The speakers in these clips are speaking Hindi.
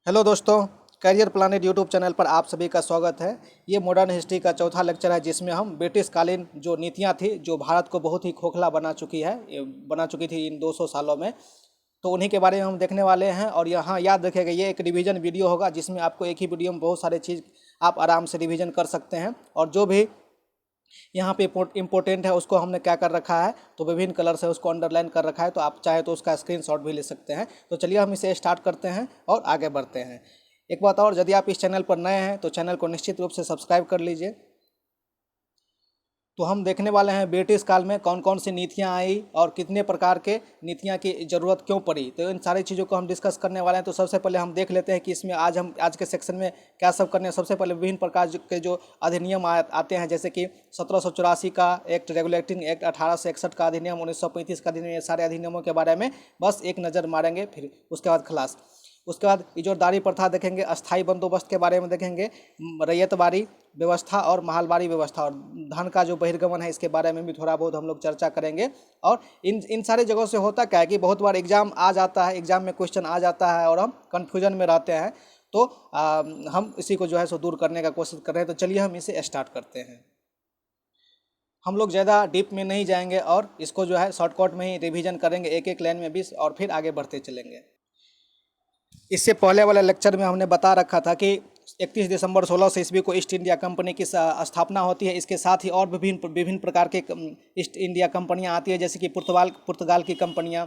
हेलो दोस्तों, करियर प्लानेट यूट्यूब चैनल पर आप सभी का स्वागत है। ये मॉडर्न हिस्ट्री का चौथा लेक्चर है जिसमें हम ब्रिटिश कालीन जो नीतियां थी जो भारत को बहुत ही खोखला बना चुकी थी इन 200 सालों में, तो उन्हीं के बारे में हम देखने वाले हैं। और यहाँ याद रखिएगा, ये एक रिवीजन वीडियो होगा जिसमें आपको एक ही वीडियो में बहुत सारे चीज़ आप आराम से रिवीजन कर सकते हैं। और जो भी यहाँ पे इम्पोर्टेंट है उसको हमने क्या कर रखा है, तो विभिन्न कलर से उसको अंडरलाइन कर रखा है, तो आप चाहे तो उसका स्क्रीनशॉट भी ले सकते हैं। तो चलिए हम इसे स्टार्ट करते हैं और आगे बढ़ते हैं। एक बात और, यदि आप इस चैनल पर नए हैं तो चैनल को निश्चित रूप से सब्सक्राइब कर लीजिए। तो हम देखने वाले हैं ब्रिटिश काल में कौन कौन सी नीतियाँ आई और कितने प्रकार के नीतियाँ की ज़रूरत क्यों पड़ी, तो इन सारी चीज़ों को हम डिस्कस करने वाले हैं। तो सबसे पहले हम देख लेते हैं कि इसमें आज के सेक्शन में क्या सब करने हैं। सबसे पहले विभिन्न प्रकार के जो अधिनियम आते हैं, जैसे कि 1784 का एक्ट, रेगुलेटिंग एक्ट, 1861 का अधिनियम, 1935 का अधिनियम, ये सारे अधिनियमों के बारे में बस एक नज़र मारेंगे, फिर उसके बाद खलास। उसके बाद इजोरदारी प्रथा देखेंगे, अस्थाई बंदोबस्त के बारे में देखेंगे, रैयतवारी व्यवस्था और महलवारी व्यवस्था, और धन का जो बहिर्गमन है इसके बारे में भी थोड़ा बहुत हम लोग चर्चा करेंगे। और इन सारी जगहों से होता क्या है कि बहुत बार एग्जाम आ जाता है, एग्जाम में क्वेश्चन आ जाता है और हम कन्फ्यूजन में रहते हैं, तो हम इसी को जो है सो दूर करने का कोशिश कर रहे हैं। तो चलिए हम इसे स्टार्ट करते हैं। हम लोग ज़्यादा डीप में नहीं जाएंगे और इसको जो है शॉर्टकट में ही रिवीजन करेंगे, एक एक लाइन में 20, और फिर आगे बढ़ते चलेंगे। इससे पहले वाले लेक्चर में हमने बता रखा था कि 31 दिसंबर 1600 ईस्वी को ईस्ट इंडिया कंपनी की स्थापना होती है। इसके साथ ही और विभिन्न प्रकार के ईस्ट इंडिया कंपनियां आती है, जैसे कि पुर्तगाल की कंपनियां,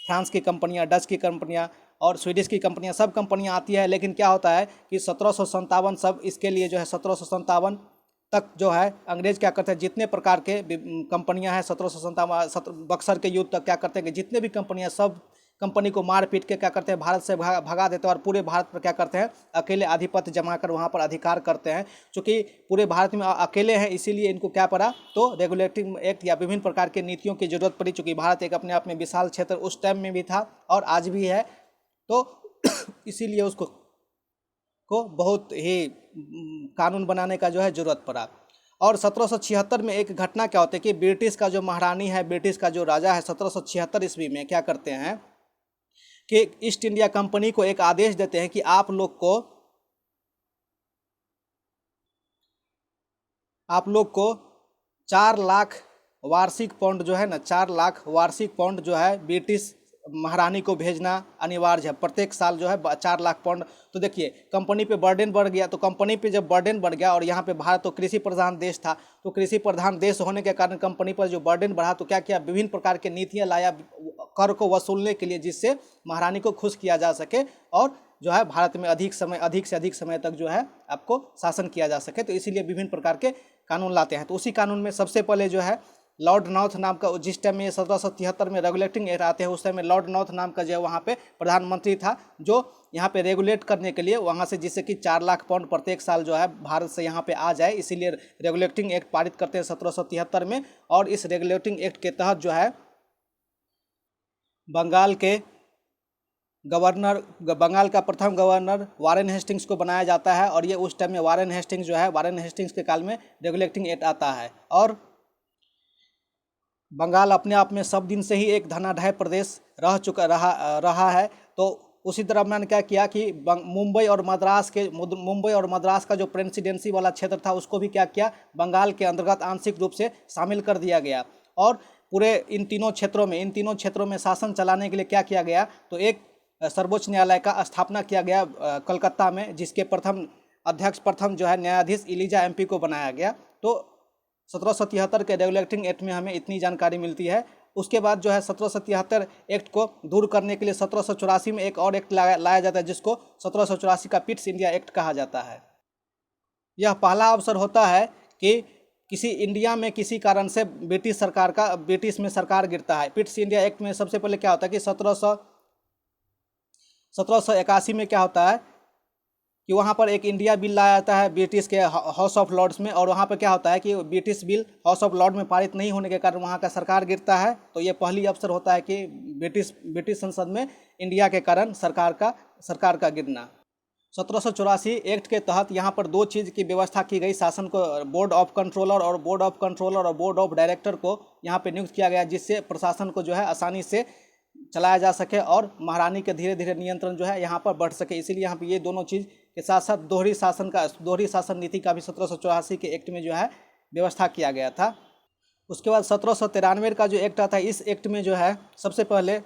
फ्रांस की कंपनियां, डच की कंपनियां और स्वीडिश की कंपनियां, सब कंपनियां आती है। लेकिन क्या होता है कि 1757 सब इसके लिए जो है 1757 तक जो है अंग्रेज क्या करते हैं, जितने प्रकार के कंपनियां हैं 1757 बक्सर के युद्ध तक क्या करते हैं कि जितने भी कंपनियां, सब कंपनी को मार पीट के क्या करते हैं, भारत से भगा देते हैं और पूरे भारत पर क्या करते हैं, अकेले आधिपत्य जमा कर वहाँ पर अधिकार करते हैं। चूँकि पूरे भारत में अकेले हैं, इसीलिए इनको क्या पड़ा, तो रेगुलेटिंग एक्ट या विभिन्न प्रकार की नीतियों की जरूरत पड़ी। चूँकि भारत एक अपने आप में विशाल क्षेत्र उस टाइम में भी था और आज भी है, तो इसीलिए उसको बहुत ही कानून बनाने का जो है जरूरत पड़ा। और 1776 में एक घटना क्या होती है कि ब्रिटिश का जो महारानी है, ब्रिटिश का जो राजा है, 1776 ईस्वी में क्या करते हैं कि ईस्ट इंडिया कंपनी को एक आदेश देते हैं कि आप लोग को 4 लाख वार्षिक पाउंड जो है ना, 4 लाख वार्षिक पाउंड जो है ब्रिटिश महारानी को भेजना अनिवार्य है। प्रत्येक साल जो है 4 लाख पाउंड। तो देखिए, कंपनी पे बर्डन बढ़ गया, तो कंपनी पे जब बर्डन बढ़ गया, और यहाँ पे भारत तो कृषि प्रधान देश था, तो कृषि प्रधान देश होने के कारण कंपनी पर जो बर्डन बढ़ा, तो क्या किया, विभिन्न प्रकार के नीतियाँ लाया कर को वसूलने के लिए, जिससे महारानी को खुश किया जा सके और जो है भारत में अधिक से अधिक समय तक जो है आपको शासन किया जा सके। तो इसीलिए विभिन्न प्रकार के कानून लाते हैं। तो उसी कानून में सबसे पहले जो है लॉर्ड नॉर्थ नाम का, जिस टाइम में 1773 में रेगुलेटिंग एक्ट आते हैं, उस टाइम में लॉर्ड नॉर्थ नाम का जो है वहाँ पे प्रधानमंत्री था, जो यहाँ पे रेगुलेट करने के लिए वहाँ से, जिससे कि 4 लाख पाउंड प्रत्येक साल जो है भारत से यहाँ पे आ जाए, इसीलिए रेगुलेटिंग एक्ट पारित करते हैं 1773 में। और इस रेगुलेटिंग एक्ट के तहत जो है बंगाल का प्रथम गवर्नर वारेन हेस्टिंग्स को बनाया जाता है। और ये उस टाइम में वारेन हेस्टिंग्स के काल में रेगुलेटिंग एक्ट आता है। और बंगाल अपने आप में सब दिन से ही एक धनाढ्य प्रदेश रहा है। तो उसी दरम्यान क्या किया कि मुंबई और मद्रास का जो प्रेसिडेंसी वाला क्षेत्र था, उसको भी क्या किया, बंगाल के अंतर्गत आंशिक रूप से शामिल कर दिया गया। और पूरे इन तीनों क्षेत्रों में शासन चलाने के लिए क्या किया गया, तो एक सर्वोच्च न्यायालय का स्थापना किया गया कलकत्ता में, जिसके प्रथम जो है न्यायाधीश इलीजा एमपी को बनाया गया। तो 1773 के रेगुलेटिंग एक्ट में हमें इतनी जानकारी मिलती है। उसके बाद जो है 1773 एक्ट को दूर करने के लिए 1784 में एक और एक्ट लाया जाता है, जिसको 1784 का पिट्स इंडिया एक्ट कहा जाता है। यह पहला अवसर होता है कि किसी इंडिया में किसी कारण से ब्रिटिश में सरकार गिरता है। पिट्स इंडिया एक्ट में सबसे पहले क्या होता है कि 1781 में क्या होता है कि वहाँ पर एक इंडिया बिल लाया जाता है ब्रिटिश के हाउस ऑफ लॉर्ड्स में, और वहाँ पर क्या होता है कि British bill house of Lord में पारित नहीं होने के कारण वहाँ का सरकार गिरता है। तो ये पहली अवसर होता है कि ब्रिटिश संसद में इंडिया के कारण सरकार का गिरना। 1784 एक्ट के तहत यहाँ पर 2 चीज़ की व्यवस्था की गई। शासन को बोर्ड ऑफ कंट्रोलर और बोर्ड ऑफ डायरेक्टर को यहाँ पे नियुक्त किया गया, जिससे प्रशासन को जो है आसानी से चलाया जा सके और महारानी के धीरे धीरे नियंत्रण जो है यहाँ पर बढ़ सके। इसीलिए यहाँ पे ये दोनों चीज़ के साथ साथ दोहरी शासन नीति का भी 1784 के एक्ट में जो है व्यवस्था किया गया था। उसके बाद 1793 का जो एक्ट आता है, इस एक्ट में जो है सबसे पहले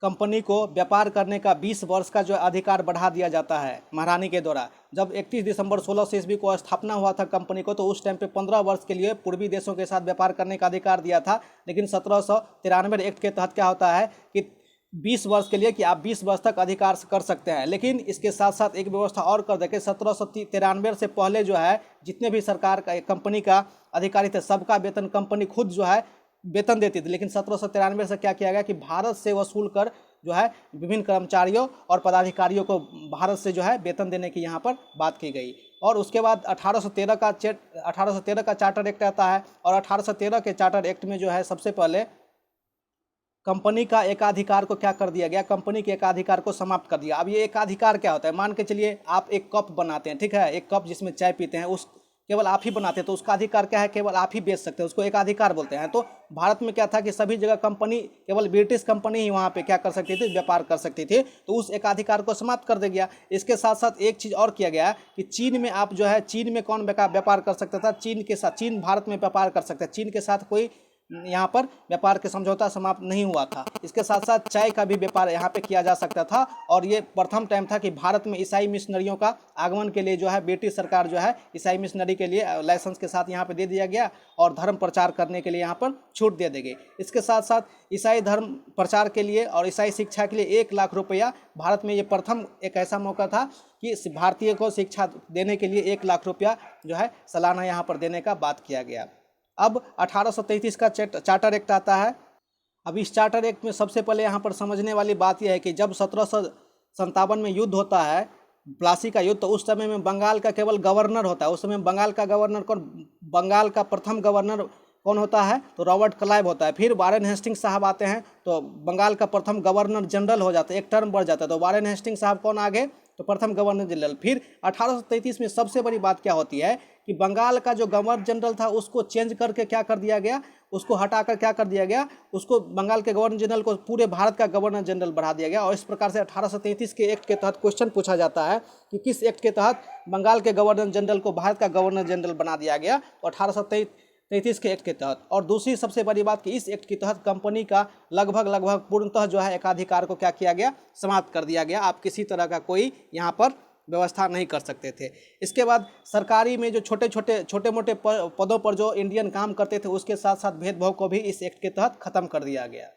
कंपनी को व्यापार करने का 20 वर्ष का जो अधिकार बढ़ा दिया जाता है महारानी के द्वारा। जब 31 दिसंबर 1600 ईस्वी को स्थापना हुआ था कंपनी को, तो उस टाइम पे 15 वर्ष के लिए पूर्वी देशों के साथ व्यापार करने का अधिकार दिया था। लेकिन 1793 एक्ट के तहत क्या होता है कि 20 वर्ष के लिए कि आप 20 वर्ष तक अधिकार कर सकते हैं। लेकिन इसके साथ साथ एक व्यवस्था और कर दें कि 1793 से पहले जो है जितने भी सरकार का कंपनी का अधिकारी थे, सबका वेतन कंपनी खुद जो है वेतन देती थी। लेकिन 1793 से क्या किया गया कि भारत से वसूल कर जो है विभिन्न कर्मचारियों और पदाधिकारियों को भारत से जो है वेतन देने की यहाँ पर बात की गई। और उसके बाद 1813 का चार्टर एक्ट आता है, और 1813 के चार्टर एक्ट में जो है सबसे पहले कंपनी का एकाधिकार को क्या कर दिया गया, कंपनी के एकाधिकार को समाप्त कर दिया। अब ये एकाधिकार क्या होता है, मान के चलिए आप एक कप बनाते हैं, ठीक है, एक कप जिसमें चाय पीते हैं, उस केवल आप ही बनाते हैं, तो उसका अधिकार क्या है, केवल आप ही बेच सकते हैं, उसको एकाधिकार बोलते हैं। तो भारत में क्या था कि सभी जगह कंपनी, केवल ब्रिटिश कंपनी ही वहाँ पे क्या कर सकती थी, व्यापार कर सकती थी, तो उस एकाधिकार को समाप्त कर दिया गया। इसके साथ साथ एक चीज़ और किया गया कि चीन में आप जो है, चीन में कौन व्यापार कर सकता था, चीन के साथ, चीन भारत में व्यापार कर सकता है, चीन के साथ कोई यहाँ पर व्यापार के समझौता समाप्त नहीं हुआ था। इसके साथ साथ चाय का भी व्यापार यहाँ पे किया जा सकता था। और ये प्रथम टाइम था कि भारत में ईसाई मिशनरियों का आगमन के लिए जो है ब्रिटिश सरकार जो है ईसाई मिशनरी के लिए लाइसेंस के साथ यहाँ पे दे दिया गया, और धर्म प्रचार करने के लिए यहाँ पर छूट दे दी गई। इसके साथ साथ ईसाई धर्म प्रचार के लिए और ईसाई शिक्षा के लिए 1 लाख रुपया, भारत में ये प्रथम एक ऐसा मौका था कि भारतीय को शिक्षा देने के लिए 1 लाख रुपया जो है सालाना यहाँ पर देने का बात किया गया। अब 1833 का चार्टर एक्ट आता है। अब इस चार्टर एक्ट में सबसे पहले यहाँ पर समझने वाली बात यह है कि जब 1757 में युद्ध होता है, प्लासी का युद्ध, तो उस समय में बंगाल का केवल गवर्नर होता है। उस समय बंगाल का गवर्नर कौन, बंगाल का प्रथम गवर्नर कौन होता है, तो रॉबर्ट क्लाइव होता है। फिर वारेन हेस्टिंग्स साहब आते हैं, तो बंगाल का प्रथम गवर्नर जनरल हो जाता है, एक टर्म बढ़ जाता है, तो वारेन हेस्टिंग्स साहब कौन आगे, तो प्रथम गवर्नर जनरल। फिर 1833 में सबसे बड़ी बात क्या होती है कि बंगाल का जो गवर्नर जनरल था उसको चेंज करके क्या कर दिया गया, उसको हटाकर क्या कर दिया गया, उसको बंगाल के गवर्नर जनरल को पूरे भारत का गवर्नर जनरल बढ़ा दिया गया। और इस प्रकार से 1833 के एक्ट के तहत क्वेश्चन पूछा जाता है कि किस एक्ट के तहत बंगाल के गवर्नर जनरल को भारत का गवर्नर जनरल बना दिया गया, तो 1833 के एक्ट के तहत। और दूसरी सबसे बड़ी बात कि इस एक्ट के तहत कंपनी का लगभग पूर्णतः जो है एकाधिकार को क्या किया गया, समाप्त कर दिया गया। आप किसी तरह का कोई यहाँ पर व्यवस्था नहीं कर सकते थे। इसके बाद सरकारी में जो छोटे मोटे पदों पर जो इंडियन काम करते थे, उसके साथ साथ भेदभाव को भी इस एक्ट के तहत खत्म कर दिया गया।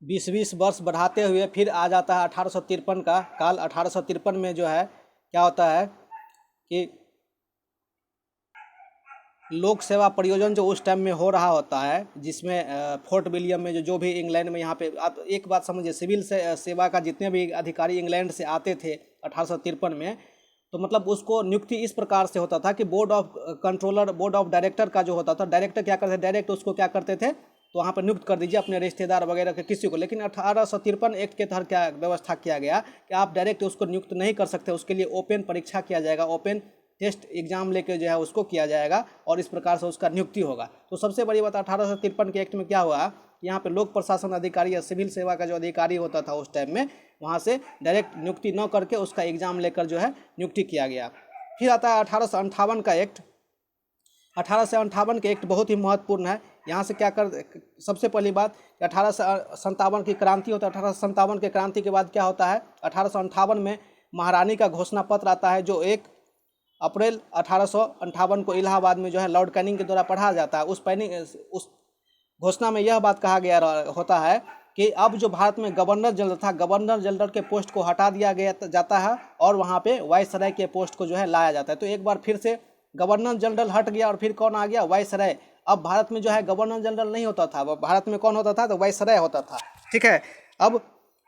20 वर्ष बढ़ाते हुए फिर आ जाता है 1853 का काल। 1853 में जो है क्या होता है कि लोक सेवा प्रयोजन जो उस टाइम में हो रहा होता है, जिसमें फोर्ट विलियम में जो भी इंग्लैंड में यहाँ पे, आप एक बात समझिए, सिविल सेवा का जितने भी अधिकारी इंग्लैंड से आते थे 1853 में, तो मतलब उसको नियुक्ति इस प्रकार से होता था कि board of controller, board of director का जो होता था, डायरेक्टर क्या करते थे, डायरेक्ट उसको क्या करते थे, तो वहाँ पर नियुक्त कर दीजिए अपने रिश्तेदार वगैरह के किसी को। लेकिन 1853 एक्ट के तहत क्या व्यवस्था किया गया कि आप डायरेक्ट उसको नियुक्त नहीं कर सकते, उसके लिए ओपन परीक्षा किया जाएगा, ओपन टेस्ट एग्जाम लेके जो है उसको किया जाएगा, और इस प्रकार से उसका नियुक्ति होगा। तो सबसे बड़ी बात 1853 के एक्ट में क्या हुआ, यहाँ पे लोक प्रशासन अधिकारी या सिविल सेवा का जो अधिकारी होता था उस टाइम में, वहाँ से डायरेक्ट नियुक्ति न करके उसका एग्जाम लेकर जो है नियुक्ति किया गया। फिर आता है 1858 का एक्ट। 1858 के एक्ट बहुत ही महत्वपूर्ण है। यहाँ से क्या कर, सबसे पहली बात 1857 की क्रांति होता है। 1857 के क्रांति के बाद क्या होता है, 1858 में महारानी का घोषणा पत्र आता है, जो 1 अप्रैल 1858 को इलाहाबाद में जो है लॉर्ड कैनिंग के द्वारा पढ़ा जाता है। उस घोषणा में यह बात कहा गया होता है कि अब जो भारत में गवर्नर जनरल था, गवर्नर जनरल के पोस्ट को हटा दिया गया जाता है, और वहाँ पे वाइसराय के पोस्ट को जो है लाया जाता है। तो एक बार फिर से गवर्नर जनरल हट गया और फिर कौन आ गया, वाइसराय। अब भारत में जो है गवर्नर जनरल नहीं होता था, भारत में कौन होता था, तो वाइसराय होता था, ठीक है। अब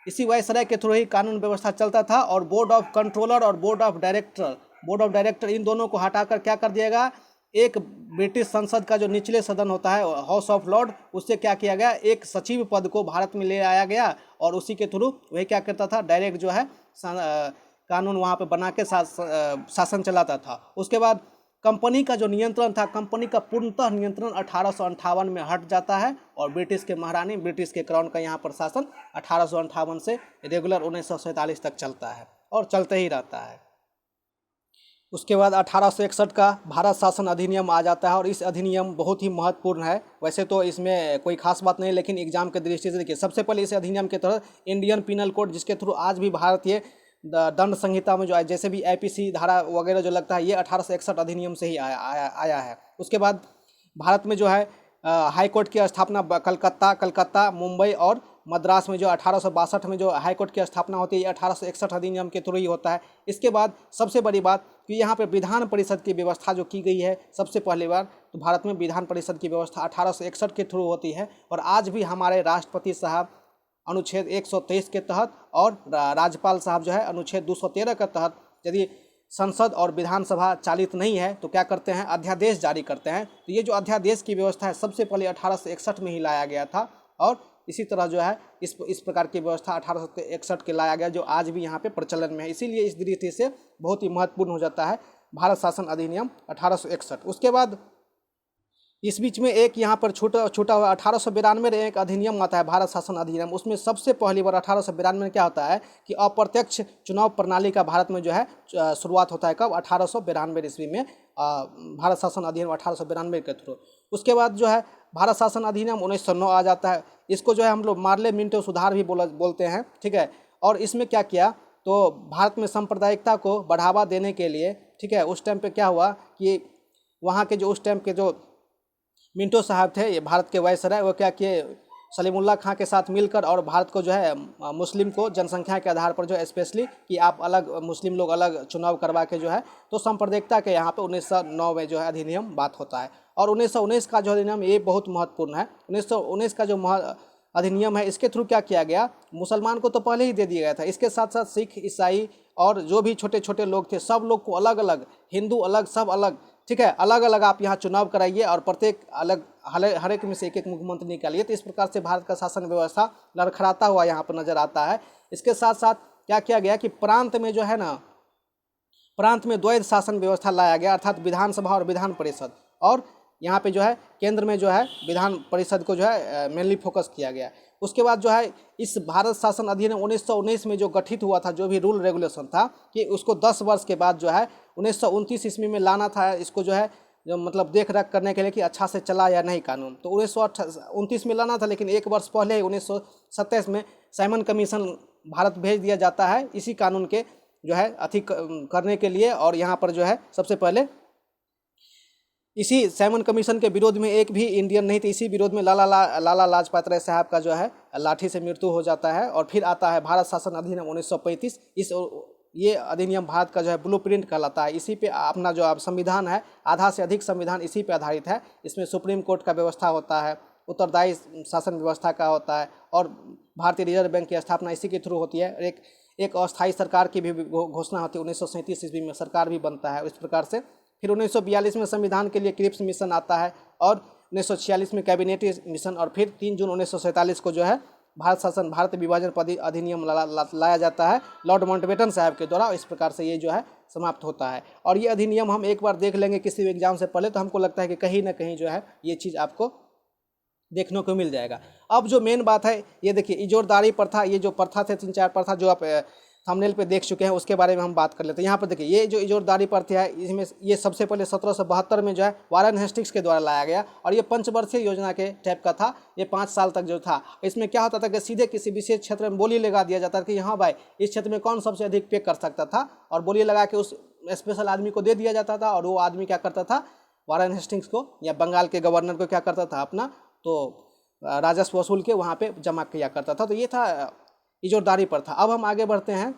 इसी वाइसराय के थ्रू ही कानून व्यवस्था चलता था, और बोर्ड ऑफ कंट्रोलर और बोर्ड ऑफ डायरेक्टर इन दोनों को हटाकर क्या कर दिएगा, एक ब्रिटिश संसद का जो निचले सदन होता है, हाउस ऑफ लॉर्ड, उससे क्या किया गया, एक सचिव पद को भारत में ले आया गया, और उसी के थ्रू वही क्या करता था, डायरेक्ट जो है कानून वहाँ पे बना के शासन चलाता था। उसके बाद कंपनी का जो नियंत्रण था, कंपनी का पूर्णतः नियंत्रण 1858 में हट जाता है और ब्रिटिश के महारानी, ब्रिटिश के क्राउन का यहाँ पर शासन 1858 से रेगुलर 1947 तक चलता है और चलते ही रहता है। उसके बाद 1861 का भारत शासन अधिनियम आ जाता है और इस अधिनियम बहुत ही महत्वपूर्ण है। वैसे तो इसमें कोई खास बात नहीं, लेकिन एग्जाम के दृष्टि से देखिए, सबसे पहले इस अधिनियम के तहत इंडियन पिनल कोड, जिसके थ्रू आज भी भारतीय दंड संहिता में जो है जैसे भी आईपीसी धारा वगैरह जो लगता है, ये 1861 अधिनियम से ही आया है। उसके बाद भारत में जो है हाई कोर्ट की स्थापना कलकत्ता, मुंबई और मद्रास में जो 1862 में जो हाई कोर्ट की स्थापना होती है, ये 1861 अधिनियम के थ्रू ही होता है। इसके बाद सबसे बड़ी बात कि यहाँ पे विधान परिषद की व्यवस्था जो की गई है सबसे पहली बार, तो भारत में विधान परिषद की व्यवस्था 1861 के थ्रू होती है। और आज भी हमारे राष्ट्रपति साहब अनुच्छेद 123 के तहत और राज्यपाल साहब जो है अनुच्छेद 213 के तहत, यदि संसद और विधानसभा चालित नहीं है तो क्या करते हैं, अध्यादेश जारी करते हैं। तो ये जो अध्यादेश की व्यवस्था है सबसे पहले 1861 में ही लाया गया था और इसी तरह जो है इस प्रकार की व्यवस्था 1861 के लाया गया, जो आज भी यहाँ पे प्रचलन में है। इसीलिए इस दृष्टि से बहुत ही महत्वपूर्ण हो जाता है भारत शासन अधिनियम 1861। उसके बाद इस बीच में एक यहाँ पर छोटा हुआ 1892 में एक अधिनियम आता है, भारत शासन अधिनियम। उसमें सबसे पहली बार 1892 में क्या होता है कि अप्रत्यक्ष चुनाव प्रणाली का भारत में जो है शुरुआत होता है। कब? 1892 ईस्वी में भारत शासन अधिनियम 1892 के थ्रू। उसके बाद जो है भारत शासन अधिनियम 1909 आ जाता है। इसको जो है हम लोग मार्ले मिंटो सुधार भी बोलते हैं, ठीक है। और इसमें क्या किया, तो भारत में सांप्रदायिकता को बढ़ावा देने के लिए, ठीक है, उस टाइम पे क्या हुआ कि वहाँ के जो उस टाइम के जो मिंटो साहब थे, ये भारत के वायसराय, वो क्या किए, सलीमुल्लाह खां के साथ मिलकर और भारत को जो है मुस्लिम को जनसंख्या के आधार पर जो है स्पेशली कि आप अलग, मुस्लिम लोग अलग चुनाव करवा के जो है, तो सांप्रदायिकता के यहाँ पे 1909 में जो है अधिनियम बात होता है। और 1919 का जो अधिनियम, ये बहुत महत्वपूर्ण है। 1919 का जो अधिनियम है, इसके थ्रू क्या किया गया, मुसलमान को तो पहले ही दे दिया गया था, इसके साथ साथ सिख, ईसाई और जो भी छोटे छोटे लोग थे, सब लोग को अलग अलग, हिंदू अलग, सब अलग, ठीक है, अलग अलग आप यहाँ चुनाव कराइए और प्रत्येक अलग हर एक में से एक मुख्यमंत्री निकालिए। तो इस प्रकार से भारत का शासन व्यवस्था लड़खड़ाता हुआ यहाँ पर नजर आता है। इसके साथ साथ क्या किया गया कि प्रांत में जो है ना, प्रांत में द्वैध शासन व्यवस्था लाया गया, अर्थात विधानसभा और विधान परिषद। और यहाँ पे जो है केंद्र में जो है विधान परिषद को जो है मेनली फोकस किया गया। उसके बाद जो है इस भारत शासन अधिनियम 1919 में जो गठित हुआ था, जो भी रूल रेगुलेशन था, कि उसको 10 वर्ष के बाद जो है 1929 ईस्वी में लाना था। इसको जो है जो मतलब देख रेख करने के लिए कि अच्छा से चला या नहीं कानून, तो 1929 में लाना था, लेकिन एक वर्ष पहले ही 1927 में साइमन कमीशन भारत भेज दिया जाता है इसी कानून के जो है अथी करने के लिए। और यहाँ पर जो है सबसे पहले इसी साइमन कमीशन के विरोध में एक भी इंडियन नहीं थे, इसी विरोध में लाला लाजपत राय साहब का जो है लाठी से मृत्यु हो जाता है। और फिर आता है भारत शासन अधिनियम 1935। ये अधिनियम भारत का जो है ब्लूप्रिंट कहलाता है। इसी पे अपना जो संविधान है, आधा से अधिक संविधान इसी पे आधारित है। इसमें सुप्रीम कोर्ट का व्यवस्था होता है, उत्तरदायी शासन व्यवस्था का होता है, और भारतीय रिजर्व बैंक की स्थापना इसी के थ्रू होती है। एक अस्थायी सरकार की भी घोषणा होती है, 1937 ईस्वी में सरकार भी बनता है। इस प्रकार से फिर 1942 में संविधान के लिए क्रिप्स मिशन आता है, और 1946 में कैबिनेट मिशन, और फिर 3 जून 1947 को जो है भारत विभाजन अधिनियम लाया जाता है लॉर्ड माउंटबेटन साहब के द्वारा। इस प्रकार से ये जो है समाप्त होता है। और ये अधिनियम हम एक बार देख लेंगे किसी भी एग्जाम से पहले, तो हमको लगता है कि कहीं ना कहीं जो है ये चीज़ आपको देखने को मिल जाएगा। अब जो मेन बात है, ये देखिए इजोरदारी प्रथा, ये जो प्रथा थे 3-4 प्रथा जो आप थंबनेल पे देख चुके हैं, उसके बारे में हम बात कर लेते हैं। यहाँ पर देखिए ये जो इजोरदारी प्रथा है, इसमें ये सबसे पहले 1772 में जो है वारेन हेस्टिंग्स के द्वारा लाया गया, और ये पंचवर्षीय योजना के टाइप का था। ये 5 साल तक जो था, इसमें क्या होता था कि सीधे किसी विशेष क्षेत्र में बोली लगा दिया जाता था कि हाँ भाई इस क्षेत्र में कौन सबसे अधिक पे कर सकता था, और बोली लगा के उस स्पेशल आदमी को दे दिया जाता था। और वो आदमी क्या करता था, वारेन हेस्टिंग्स को या बंगाल के गवर्नर को क्या करता था, अपना तो राजस्व वसूल के वहाँ पे जमा किया करता था। तो ये था इजोरदारी प्रथा। अब हम आगे बढ़ते हैं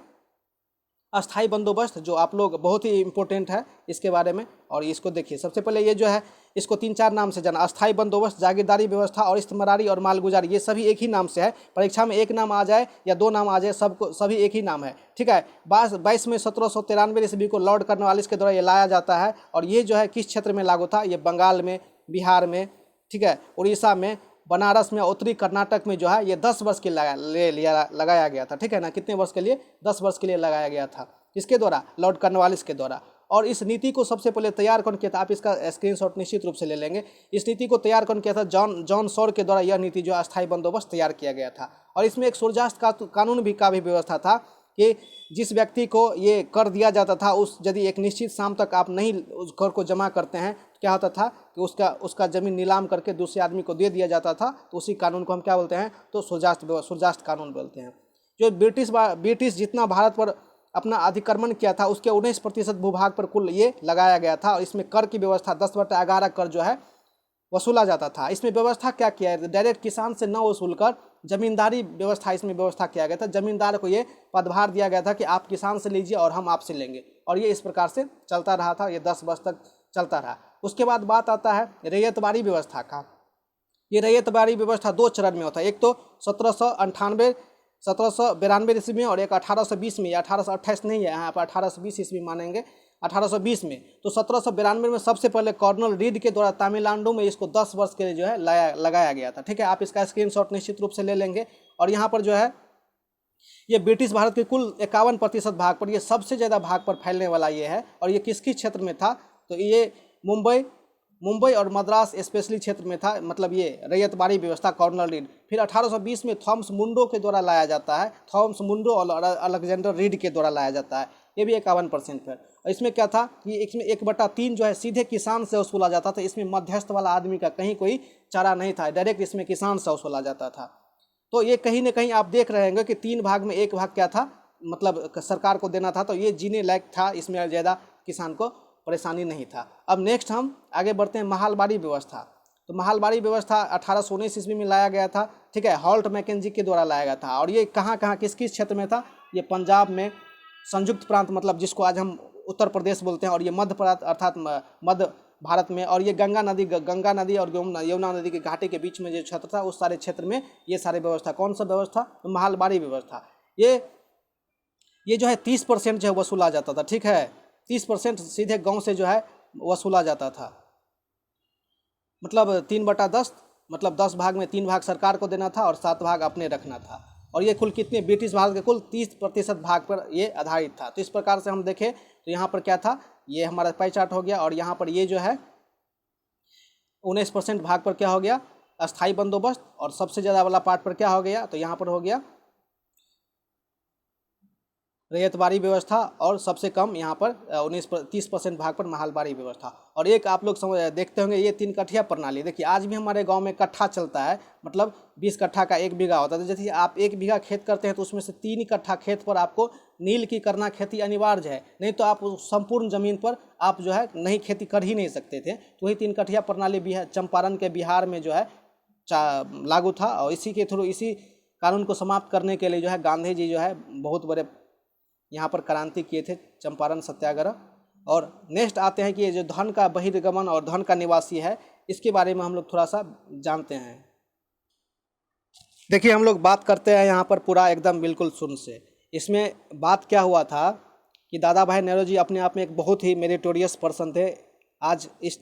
अस्थाई बंदोबस्त, जो आप लोग बहुत ही इंपॉर्टेंट है इसके बारे में। और इसको देखिए, सबसे पहले ये जो है इसको 3-4 नाम से जाना, अस्थाई बंदोबस्त, जागीरदारी व्यवस्था और इस्तेमारी और मालगुजारी, ये सभी एक ही नाम से है। परीक्षा में एक नाम आ जाए या 2 नाम आ जाए, सभी एक ही नाम है, ठीक है। 22 में 1793 ईस्वी को लॉर्ड कॉर्नवालिस के द्वारा ये लाया जाता है। और ये जो है किस क्षेत्र में लागू था, ये बंगाल में, बिहार में, ठीक है, उड़ीसा में, बनारस में, उत्तरी कर्नाटक में जो है ये 10 वर्ष के लगाया गया था, ठीक है ना। कितने वर्ष के लिए? 10 वर्ष के लिए लगाया गया था। किसके द्वारा? लॉर्ड कॉर्नवालिस के द्वारा। और इस नीति को सबसे पहले तैयार कौन किया था, आप इसका स्क्रीनशॉट निश्चित रूप से ले लेंगे। इस नीति को तैयार कौन किया था, जॉन सॉर के द्वारा यह नीति जो अस्थायी बंदोबस्त तैयार किया गया था। और इसमें एक सूर्यास्त कानून का भी व्यवस्था था कि जिस व्यक्ति को ये कर दिया जाता था, उस यदि एक निश्चित शाम तक आप नहीं उस कर को जमा करते हैं तो क्या होता था कि उसका ज़मीन नीलाम करके दूसरे आदमी को दे दिया जाता था। तो उसी कानून को हम क्या बोलते हैं, तो सूर्यास्त कानून बोलते हैं। जो ब्रिटिश जितना भारत पर अपना अधिक्रमण किया था उसके 19% भूभाग पर कुल ये लगाया गया था। और इसमें कर की व्यवस्था 10/11 कर जो है वसूला जाता था। इसमें व्यवस्था क्या किया है, डायरेक्ट किसान से न वसूल कर जमींदारी व्यवस्था इसमें व्यवस्था किया गया था। जमींदार को ये पदभार दिया गया था कि आप किसान से लीजिए और हम आपसे लेंगे, और ये इस प्रकार से चलता रहा था, ये 10 वर्ष तक चलता रहा। उसके बाद बात आता है रैयतवाड़ी व्यवस्था का। ये रैयतवाड़ी व्यवस्था 2 चरण में होता है, एक तो 1792 ईस्वी में और एक 1820 में, या 1828 नहीं है, यहाँ पर 1820 ईस्वी मानेंगे, 1820 में। तो 1792 में सबसे पहले कर्नल रीड के द्वारा तमिलनाडु में इसको 10 वर्ष के लिए जो है लगाया गया था। ठीक है, आप इसका स्क्रीनशॉट निश्चित रूप से ले लेंगे। और यहाँ पर जो है ये ब्रिटिश भारत के कुल 51% भाग पर, ये सबसे ज़्यादा भाग पर फैलने वाला ये है। और ये किस क्षेत्र में था, तो ये मुंबई और मद्रास स्पेशली क्षेत्र में था, मतलब ये रैयतवाड़ी व्यवस्था कर्नल रीड। फिर 1820 में थॉमस मुंडो के द्वारा लाया जाता है, थॉमस मुंडो और अलेक्जेंडर रीड के द्वारा लाया जाता है, ये भी 51% पर। और इसमें क्या था कि इसमें 1/3 जो है सीधे किसान से वसूला जाता था। इसमें मध्यस्थ वाला आदमी का कहीं कोई चारा नहीं था, डायरेक्ट इसमें किसान से वसूला जाता था। तो ये कहीं ना कहीं आप देख रहे होंगे कि 3 भाग में 1 भाग क्या था, मतलब सरकार को देना था, तो ये जीने लायक था, इसमें ज़्यादा किसान को परेशानी नहीं था। अब नेक्स्ट हम आगे बढ़ते हैं महालबाड़ी व्यवस्था। तो महालबाड़ी व्यवस्था 1819 ईस्वी में लाया गया था। ठीक है, हॉल्ट मैकेंजी के द्वारा लाया गया था। और ये कहाँ किस क्षेत्र में था, ये पंजाब में संयुक्त प्रांत, मतलब जिसको आज हम उत्तर प्रदेश बोलते हैं, और ये मध्य प्रांत अर्थात मध्य भारत में। और ये गंगा नदी और यमुना नदी के घाटी के बीच में जो क्षेत्र था, उस सारे क्षेत्र में ये सारे व्यवस्था, कौन सा व्यवस्था, तो महालबाड़ी व्यवस्था। ये जो है 30% जो है वसूला जाता था। ठीक है, 30% सीधे गांव से जो है वसूला जाता था, मतलब 3/10, मतलब 10 भाग में 3 भाग सरकार को देना था और 7 भाग अपने रखना था। और ये कुल कितने, ब्रिटिश भारत के कुल 30% भाग पर ये आधारित था। तो इस प्रकार से हम देखें तो यहाँ पर क्या था, ये हमारा पाई चार्ट हो गया। और यहाँ पर ये जो है 19% भाग पर क्या हो गया, अस्थाई बंदोबस्त। और सबसे ज़्यादा वाला पार्ट पर क्या हो गया, तो यहाँ पर हो गया रैयतवाड़ी व्यवस्था। और सबसे कम यहाँ पर 30% भाग पर महालबाड़ी व्यवस्था। और एक आप लोग देखते होंगे ये 3 कठिया प्रणाली। देखिए आज भी हमारे गांव में कट्ठा चलता है, मतलब 20 कट्ठा का 1 बीघा होता है। तो जैसे आप 1 बीघा खेत करते हैं तो उसमें से 3 कट्ठा खेत पर आपको नील की करना खेती अनिवार्य है, नहीं तो आप संपूर्ण जमीन पर आप जो है नहीं खेती कर ही नहीं सकते थे। तो वही 3 कठिया प्रणाली चंपारण के बिहार में जो है लागू था। और इसी के थ्रू, इसी कानून को समाप्त करने के लिए जो है गांधी जी जो है बहुत बड़े यहाँ पर क्रांति किए थे, चंपारण सत्याग्रह। और नेक्स्ट आते हैं कि ये जो धन का बहिर्गमन और धन का निवासी है, इसके बारे में हम लोग थोड़ा सा जानते हैं। देखिए हम लोग बात करते हैं यहाँ पर पूरा एकदम बिल्कुल सुन से। इसमें बात क्या हुआ था कि दादा भाई नेहरू जी अपने आप में एक बहुत ही मेरिटोरियस पर्सन थे। आज इस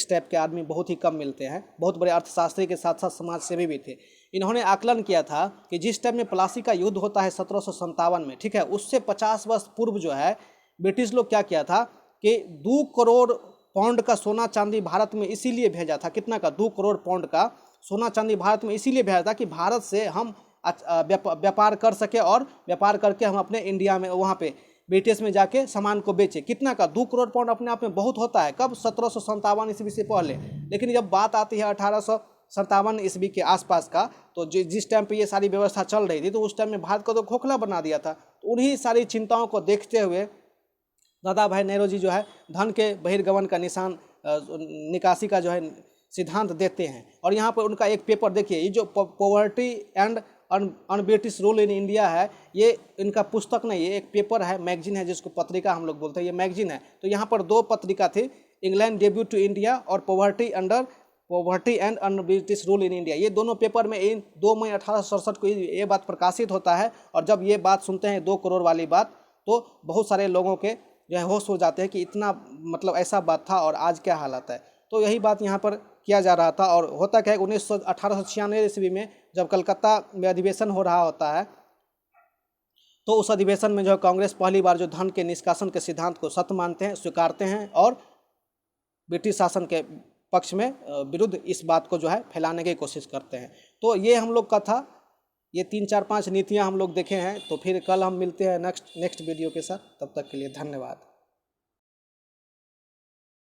टाइप के आदमी बहुत ही कम मिलते हैं। बहुत बड़े अर्थशास्त्री के साथ साथ समाज सेवी भी थे। इन्होंने आकलन किया था कि जिस टाइम में प्लासी का युद्ध होता है 1757 में, ठीक है, उससे 50 वर्ष पूर्व जो है ब्रिटिश लोग क्या किया था कि 2 करोड़ पाउंड का सोना चांदी भारत में इसीलिए भेजा था। कितना का, 2 करोड़ पाउंड का सोना चांदी भारत में इसीलिए भेजा था कि भारत से हम व्यापार कर सके, और व्यापार करके हम अपने इंडिया में वहाँ पे ब्रिटिश में जाके सामान को बेचे। कितना का, 2 करोड़ पाउंड अपने आप में बहुत होता है। कब, 1757 ईस्वी से पहले। लेकिन जब बात आती है 1857 ईस्वी के आसपास का, तो जिस टाइम पे ये सारी व्यवस्था चल रही थी, तो उस टाइम में भारत को तो खोखला बना दिया था। तो उन्हीं सारी चिंताओं को देखते हुए दादा भाई नेहरू जी जो है धन के बहिर्गमन का निकासी का जो है सिद्धांत देते हैं। और यहाँ पर उनका एक पेपर देखिए, ये जो poverty and un-British rule in India है, ये इनका पुस्तक नहीं, ये एक पेपर है, मैगजीन है, जिसको पत्रिका हम लोग बोलते हैं, ये मैगजीन है। तो यहाँ पर 2 पत्रिका थी, इंग्लैंड डेब्यू टू इंडिया और poverty and un-British rule in India. ये दोनों पेपर में इन 2 मई 1867 को ये बात प्रकाशित होता है। और जब ये बात सुनते हैं 2 करोड़ वाली बात, तो बहुत सारे लोगों के जो है होश हो जाते हैं कि इतना, मतलब ऐसा बात था और आज क्या हालत है। तो यही बात यहाँ पर किया जा रहा था। और होता क्या है, 1896 ईस्वी में जब कलकत्ता में अधिवेशन हो रहा होता है, तो उस अधिवेशन में जो है कांग्रेस पहली बार जो धन के निष्कासन के सिद्धांत को सत्य मानते हैं, स्वीकारते हैं और ब्रिटिश शासन के पक्ष में विरुद्ध इस बात को जो है फैलाने की कोशिश करते हैं। तो ये हम लोग का था, ये 3 4 5 नीतियाँ हम लोग देखे हैं। तो फिर कल हम मिलते हैं नेक्स्ट वीडियो के साथ, तब तक के लिए धन्यवाद।